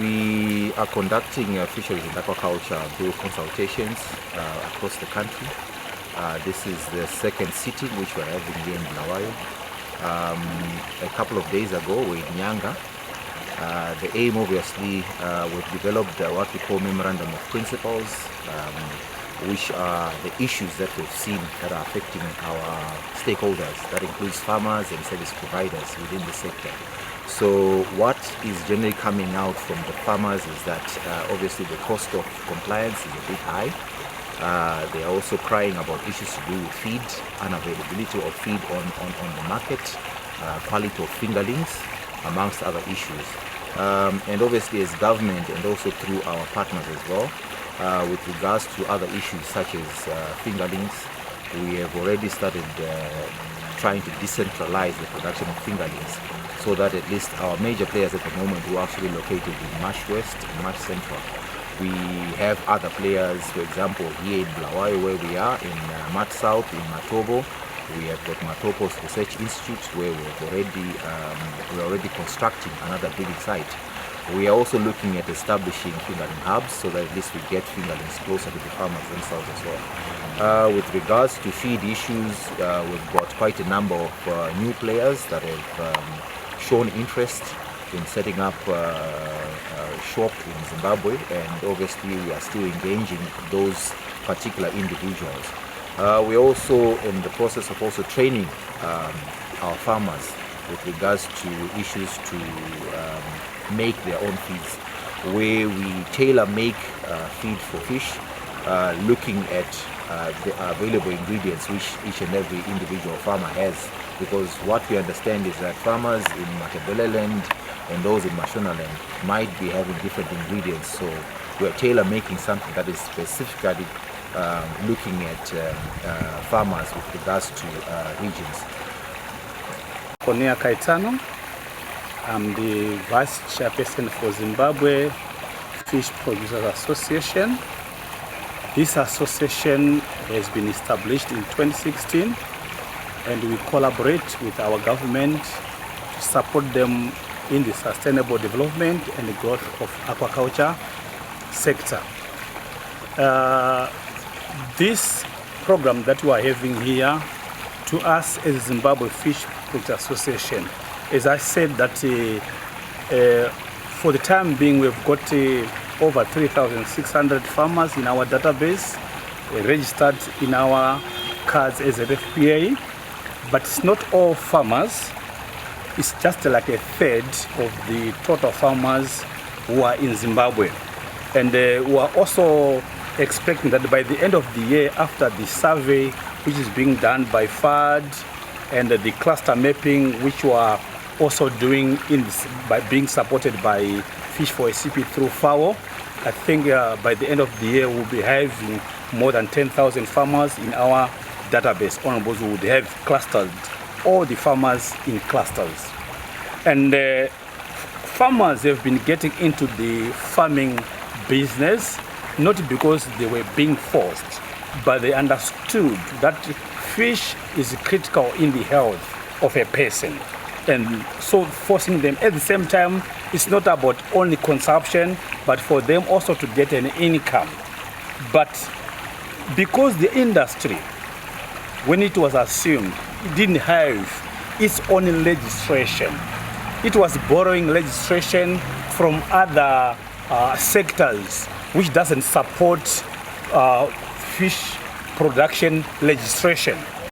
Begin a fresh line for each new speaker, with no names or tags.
We are conducting fisheries and aquaculture through consultations across the country. This is the second sitting which we're having here in Bulawayo. A couple of days ago we're in Nyanga. The aim, obviously, we've developed what we call Memorandum of Principles, which are the issues that we've seen that are affecting our stakeholders. That includes farmers and service providers within the sector. So what is generally coming out from the farmers is that obviously the cost of compliance is a bit high. They are also crying about issues to do with feed, unavailability of feed on the market, quality of fingerlings, amongst other issues. And obviously as government and also through our partners as well, with regards to other issues such as fingerlings, we have already started trying to decentralize the production of fingerlings so that at least our major players at the moment who are actually located in Marsh West and Marsh Central. We have other players, for example, here in Bulawayo where we are, in Mat South, in Matobo. We have got Matopos Research Institute where we're already constructing another breeding site. We are also looking at establishing fingerling hubs so that at least we get fingerlings closer to the farmers themselves as well. With regards to feed issues, we've got quite a number of new players that have shown interest in setting up a shop in Zimbabwe, and obviously we are still engaging those particular individuals. We're also in the process of also training our farmers with regards to issues to make their own feeds, where we tailor-make feed for fish, looking at the available ingredients which each and every individual farmer has. Because what we understand is that farmers in Matabele land and those in Mashona land might be having different ingredients, so we're tailor-making something that is specifically looking at farmers with regards to regions.
Konia Kaitano, I'm the Vice Chairperson for Zimbabwe Fish Producers Association. This association has been established in 2016, and we collaborate with our government to support them in the sustainable development and the growth of aquaculture sector. This program that we are having here, to us as the Zimbabwe Fish Producers Association, as I said, that for the time being we've got over 3,600 farmers in our database, registered in our cards as a FPA, but it's not all farmers. It's just like a third of the total farmers who are in Zimbabwe. And we are also expecting that by the end of the year, after the survey which is being done by FAD and the cluster mapping which we are also doing by being supported by Fish for SCP through FAO, I think by the end of the year we'll be having more than 10,000 farmers in our database, on which we would have clustered all the farmers in clusters. And farmers have been getting into the farming business not because they were being forced, but they understood that fish is critical in the health of a person. And so forcing them at the same time, it's not about only consumption, but for them also to get an income. But because the industry, when it was assumed, it didn't have its own legislation. It was borrowing legislation from other sectors which doesn't support fish production legislation.